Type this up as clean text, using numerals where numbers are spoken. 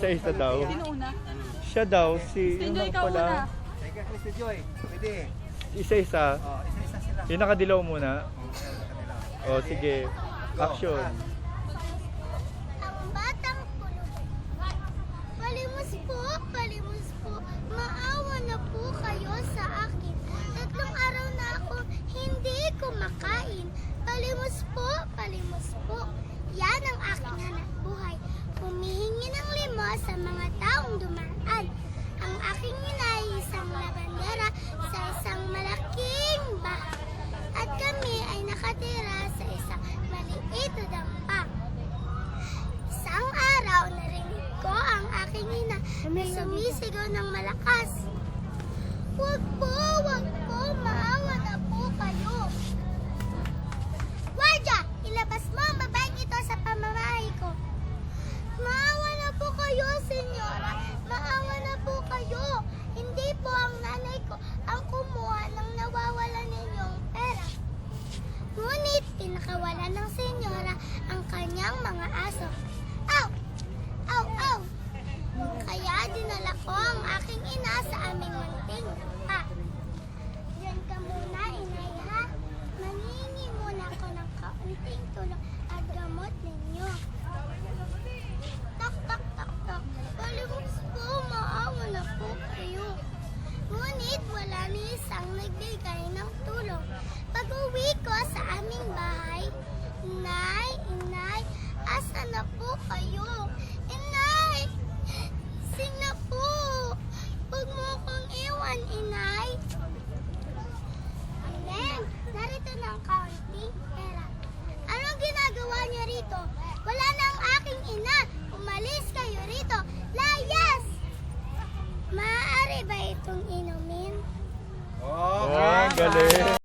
Isa-isa daw. Sino una? Siya daw, si Sino yun lang ikaw pala. una? Teka, Mr. Joy, pwede. Isa-isa. Oh, isa-isa sila. Yung nakadilaw muna. Oh, O sige, action. Ang batang pulong. Palimos po, maawa na po kayo sa akin. 3 araw na ako hindi kumakain. Palimos po, yan ang aking hanap buhay. Humihingi ng limos sa mga taong dumaan. Ang aking ina ay isang labandera sa isang malaking bahay. At kami ay nakatira sa isang maliit na dampa. Isang araw, narinig ko ang aking ina na sumisigaw ng malakas. Wag po, maawa na po kayo. Guardia, ilabas mo ang babaeng ito sa pamamahay ko. Maawa na po kayo, senyora. Maawa na po kayo. Hindi po ang nanay ko ang kumuha ng nawawalan ninyong pera. Ngunit pinakawalan ng senyora ang kanyang mga aso. Aw! Aw! Aw! Kaya dinala ko ang aking ina sa aming munting lupa. Diyan ka muna, inay, ha? Mangingi muna ako ng kaunting tulong at gamot ninyo. Tak. Palimos po, maawa na po kayo. Ngunit wala ni isang nagbigay ng tulong. Pag-uwi ko sa aming bahay, Inay, asa na po kayo? Inay, sing na po. Huwag mo akong iwan, Inay. Amen, narito na ang kaunting pera. Anong ginagawa niyo rito? Wala na ang aking ina. Umalis kayo rito. Layas! Maaari ba itong ina